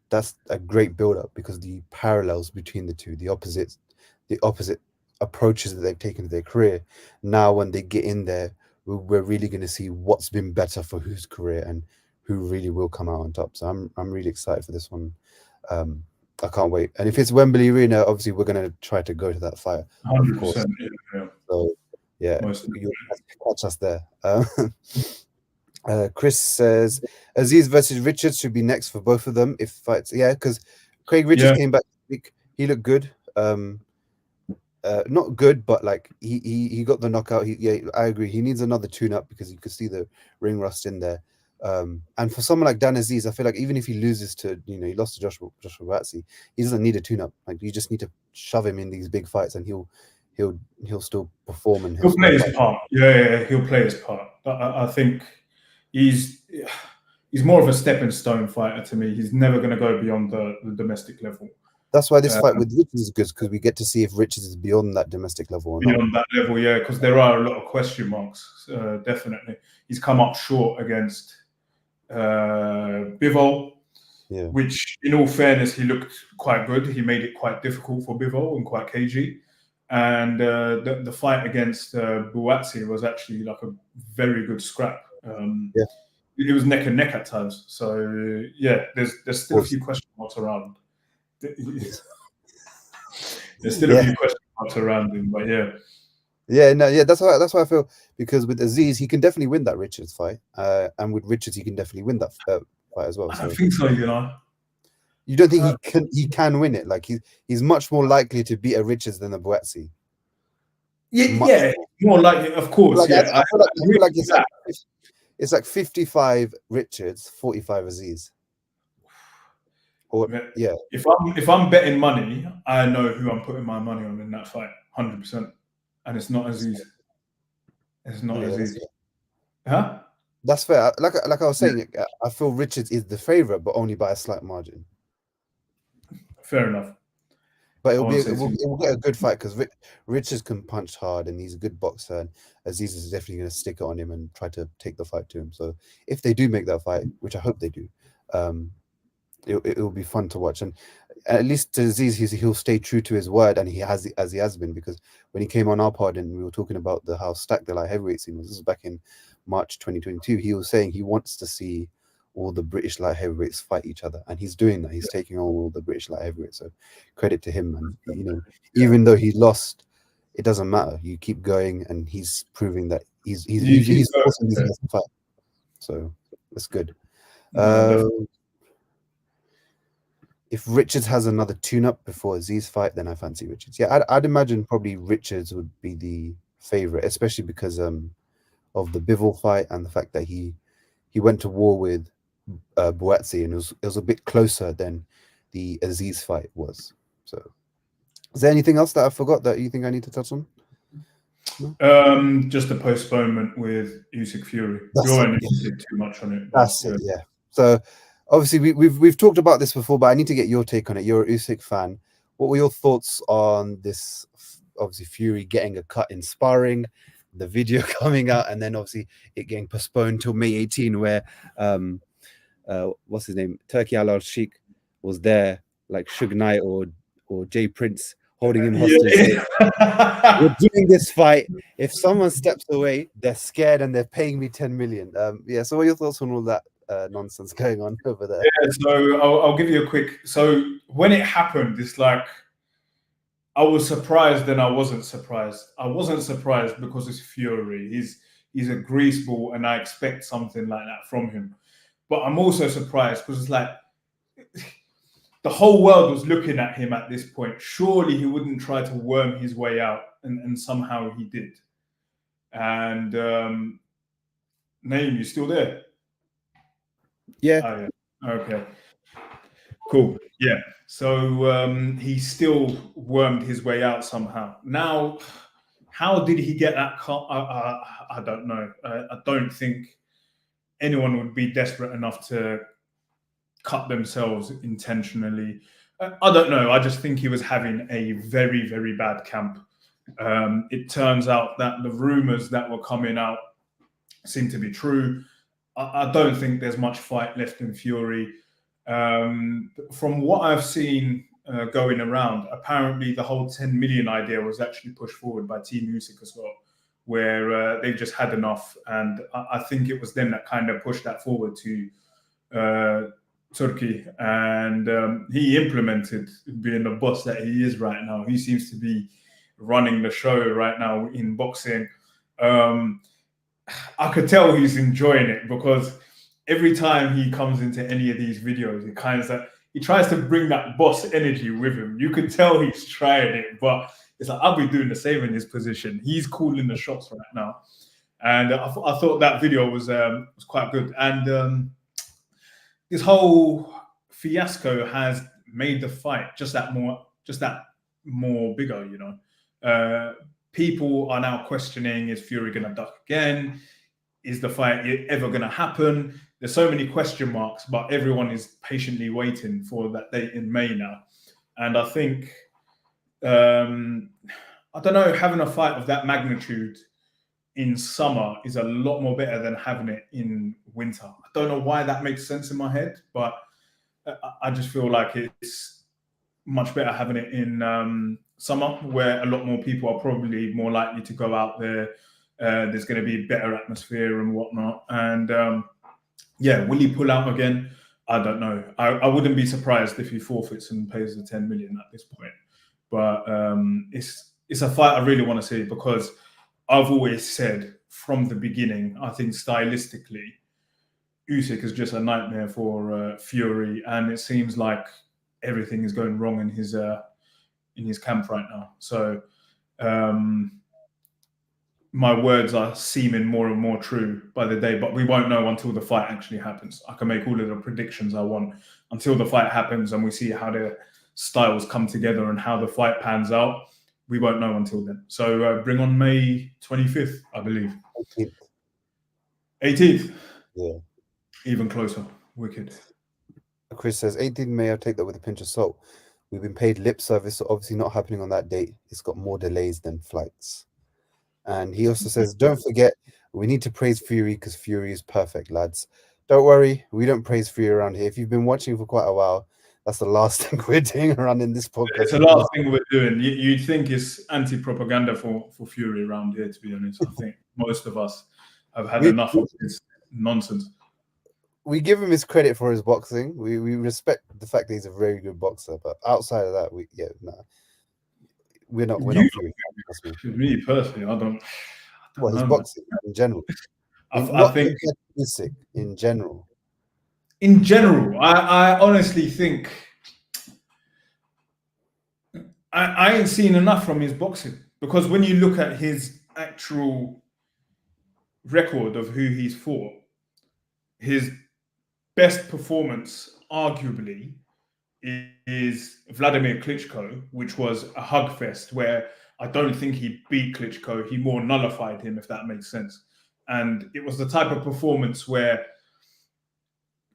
that's a great build-up because the parallels between the two, the opposite approaches that they've taken to their career. Now, when they get in there, we're really going to see what's been better for whose career and who really will come out on top. So I'm really excited for this one. I can't wait. And if it's Wembley Arena, obviously we're going to try to go to that fight, of course. 100%. So yeah, you'll catch us there. Chris says Aziz versus Richards should be next for both of them if fights. Yeah, because Craig Richards came back this week. He looked good. Not good, but like he got the knockout. I agree. He needs another tune-up because you could see the ring rust in there. And for someone like Dan Aziz, I feel like even if he loses to, he lost to Joshua Buatsi, he doesn't need a tune-up. Like you just need to shove him in these big fights, and he'll still perform and he'll play his part. Yeah, he'll play his part. But I think he's more of a stepping stone fighter to me. He's never going to go beyond the domestic level. That's why this fight with Richards is good, because we get to see if Richards is beyond that domestic level or not. Beyond that level, yeah, because there are a lot of question marks. Definitely, he's come up short against Bivol, which, in all fairness, he looked quite good. He made it quite difficult for Bivol and quite cagey. And the fight against Buatsi was actually like a very good scrap. It was neck and neck at times. So yeah, there's still a few question marks around. There's still a few question marks around him, but that's why I feel, because with Aziz he can definitely win that Richards fight, and with Richards he can definitely win that fight as well. I don't think so. You don't think he can win it? Like he's much more likely to beat a Richards than a Buatsi. More likely, of course. Like, I feel like it's like 55 Richards, 45 Aziz. Or if I'm betting money, I know who I'm putting my money on in that fight, 100%, and it's not Aziz. It's not Aziz. Huh? That's fair. Like I was saying, I feel Richards is the favorite, but only by a slight margin. Fair enough. But it will get a good fight because Richards can punch hard and he's a good boxer, and Aziz is definitely going to stick it on him and try to take the fight to him. So if they do make that fight, which I hope they do, it will be fun to watch. And at least to Aziz, he'll stay true to his word, and he has been, because when he came on our pod and we were talking about how stacked the light heavyweight scene was, this was back in March 2022, he was saying he wants to see all the British light heavyweights fight each other, and he's doing that. He's taking on all the British light heavyweights. So credit to him. And even though he lost, it doesn't matter. You keep going, and he's proving that he's forcing these guys to fight. So that's good. If Richards has another tune-up before Aziz fight, then I fancy Richards. Yeah, I'd imagine probably Richards would be the favorite, especially because of the Bivol fight and the fact that he went to war with Buatsi, and it was a bit closer than the Aziz fight was. So, is there anything else that I forgot that you think I need to touch on? No? Just the postponement with Usyk Fury. You already did too much on it. That's it. Yeah. So obviously we've talked about this before, but I need to get your take on it. You're a Usyk fan. What were your thoughts on this? Obviously, Fury getting a cut in sparring, the video coming out, and then obviously it getting postponed till May 18, where what's his name, Turkey Al Sheikh was there, like Suge Knight or Jay Prince holding him hostage. We're doing this fight. If someone steps away, they're scared and they're paying me 10 million. So what are your thoughts on all that nonsense going on over there? So I'll give you a quick. So when it happened, it's like I was surprised, then I wasn't surprised. I wasn't surprised because it's Fury. He's a greaseball, and I expect something like that from him. But I'm also surprised because it's like the whole world was looking at him at this point. Surely he wouldn't try to worm his way out, and somehow he did. And Naeem, you still there? Yeah. Oh, yeah. Okay. Cool. Yeah. So he still wormed his way out somehow. Now, how did he get that cut? I don't know. I don't think anyone would be desperate enough to cut themselves intentionally. I don't know. I just think he was having a very, very bad camp. It turns out that the rumors that were coming out seem to be true. I don't think there's much fight left in Fury. From what I've seen going around, apparently the whole 10 million idea was actually pushed forward by Team Usyk as well, where they've just had enough. And I think it was them that kind of pushed that forward to Turkey. And he implemented, being the boss that he is right now. He seems to be running the show right now in boxing. I could tell he's enjoying it, because every time he comes into any of these videos, he tries to bring that boss energy with him. You can tell he's trying it, but it's like, I'll be doing the same in his position. He's calling the shots right now, and I thought that video was quite good. And this whole fiasco has made the fight just that more bigger. You know, people are now questioning: is Fury going to duck again? Is the fight ever going to happen? There's so many question marks, but everyone is patiently waiting for that date in May now. And I think, I don't know, having a fight of that magnitude in summer is a lot more better than having it in winter. I don't know why that makes sense in my head, but I just feel like it's much better having it in summer, where a lot more people are probably more likely to go out there. There's going to be a better atmosphere and whatnot. And yeah, will he pull out again? I don't know. I wouldn't be surprised if he forfeits and pays the 10 million at this point. But it's a fight I really want to see, because I've always said from the beginning, I think stylistically, Usyk is just a nightmare for Fury, and it seems like everything is going wrong in his camp right now. So my words are seeming more and more true by the day, but we won't know until the fight actually happens. I can make all of the predictions I want until the fight happens and we see how the styles come together and how the fight pans out. We won't know until then. So bring on May 25th, I believe. 18th. 18th. Yeah. Even closer. Wicked. Chris says 18th May, I'll take that with a pinch of salt. We've been paid lip service, so obviously not happening on that date. It's got more delays than flights. And he also says, don't forget, we need to praise Fury because Fury is perfect, lads. Don't worry, we don't praise Fury around here. If you've been watching for quite a while, that's the last thing we're doing around in this podcast. It's the last thing we're doing. You'd think it's anti-propaganda for Fury around here, to be honest. I think most of us have had enough of this nonsense. We give him his credit for his boxing. We respect the fact that he's a very good boxer, but outside of that, we're not Fury. Me personally, I don't What, his know, boxing in general? I think in general. In general, I honestly think I ain't seen enough from his boxing, because when you look at his actual record of who he's fought, his best performance, arguably, is Vladimir Klitschko, which was a hug fest where I don't think he beat Klitschko. He more nullified him, if that makes sense. And it was the type of performance where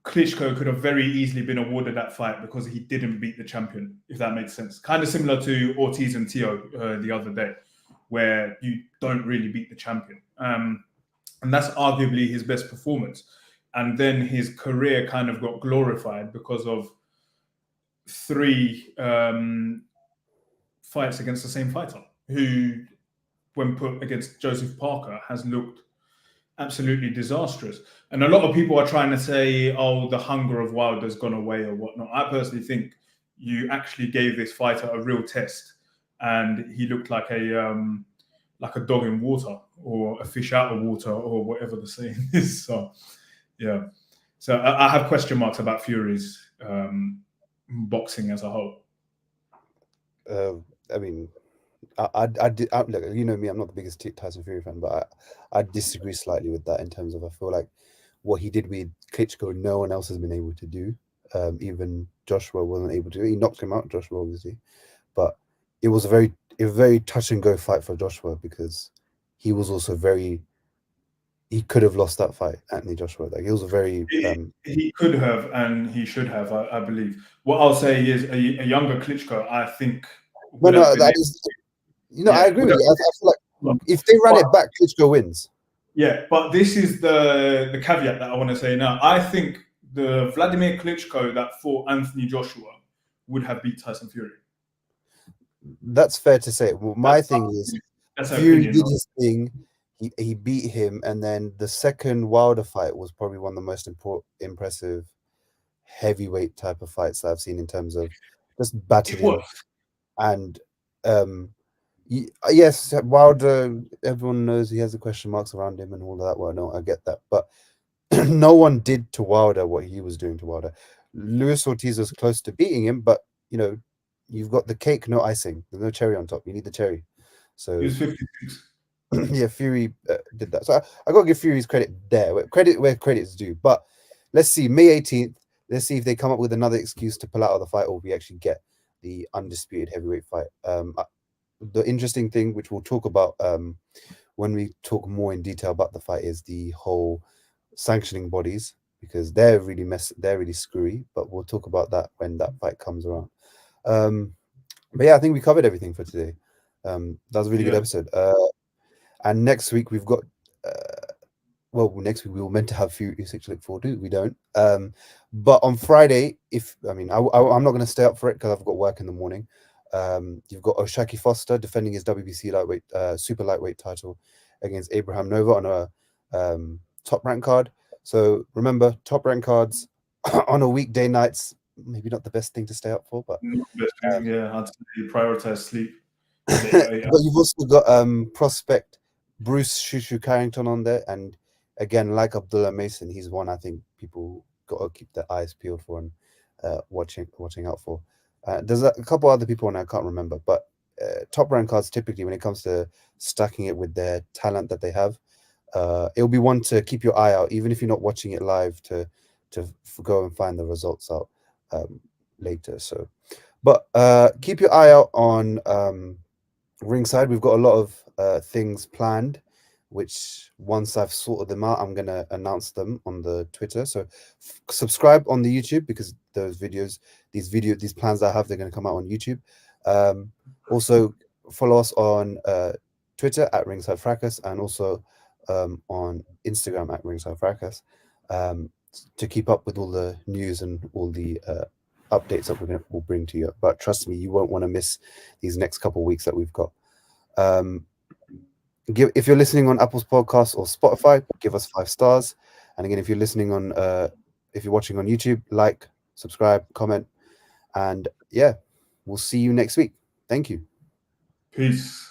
Klitschko could have very easily been awarded that fight because he didn't beat the champion, if that makes sense. Kind of similar to Ortiz and Teo the other day, where you don't really beat the champion. And that's arguably his best performance. And then his career kind of got glorified because of 3 fights against the same fighter, who, when put against Joseph Parker, has looked absolutely disastrous. And a lot of people are trying to say, oh, the hunger of Wilder's gone away or whatnot. I personally think you actually gave this fighter a real test, and he looked like a dog in water, or a fish out of water, or whatever the saying is. So, yeah. So I have question marks about Fury's boxing as a whole. I mean, look, you know me, I'm not the biggest Tyson Fury fan, but I disagree slightly with that in terms of, I feel like what he did with Klitschko, no one else has been able to do. Even Joshua wasn't able to. He knocked him out, Joshua, obviously, but it was a very touch and go fight for Joshua, because he was also very he could have lost that fight, Anthony Joshua. Like he was a very He could have and he should have, I believe. What I'll say is a younger Klitschko, I think, no, would have no, been that able, is, I yeah, agree would with have you. I feel like been, if they ran but it back, Klitschko wins. yeah, but this is the caveat that I want to say now. I think the Vladimir Klitschko that fought Anthony Joshua would have beat Tyson Fury. That's fair to say. Well, my That's thing is, that's an Fury opinion, did though. his thing. He beat him, and then the second Wilder fight was probably one of the most impressive heavyweight type of fights that I've seen in terms of just It battling. was. And yes, Wilder, everyone knows he has the question marks around him and all of that. Well, no, I get that, but no one did to Wilder what he was doing to Wilder. Luis Ortiz was close to beating him, but you've got the cake, no icing. There's no cherry on top. You need the cherry. He So was 56. yeah, Fury did that. So I got to give Fury's credit there, where credit is due. But let's see, May 18th. Let's see if they come up with another excuse to pull out of the fight, or we actually get the undisputed heavyweight fight. The interesting thing, which we'll talk about when we talk more in detail about the fight, is the whole sanctioning bodies, because they're really screwy. But we'll talk about that when that fight comes around. But yeah, I think we covered everything for today. That was a really good Yeah. episode. And next week we've got next week we were meant to have Fury Usyk to look forward to. We don't. But on Friday, I'm not going to stay up for it because I've got work in the morning. You've got Oshaki Foster defending his WBC lightweight, super lightweight title against Abraham Nova on a top rank card. So remember, top rank cards on a weekday nights, maybe not the best thing to stay up for, but Not the best thing, yeah, I'd say prioritize sleep. but you've also got prospect Bruce Shushu Carrington on there, and again, like Abdullah Mason, he's one I think people got to keep their eyes peeled for and watching out for. There's a couple other people and I can't remember, but top rank cards typically, when it comes to stacking it with their talent that they have, it'll be one to keep your eye out, even if you're not watching it live, to go and find the results out later. So, but keep your eye out on Ringside. We've got a lot of things planned, which once I've sorted them out, I'm gonna announce them on the Twitter. So subscribe on the YouTube, because these plans I have, they're gonna come out on YouTube. Also follow us on Twitter at Ringside Fracas, and also on Instagram at Ringside Fracas, to keep up with all the news and all the updates that we'll bring to you. But trust me, you won't want to miss these next couple of weeks that we've got. If you're listening on Apple's podcast or Spotify, give us 5 stars. And again, if you're listening on if you're watching on YouTube, like, subscribe, comment, and yeah, we'll see you next week. Thank you. Peace.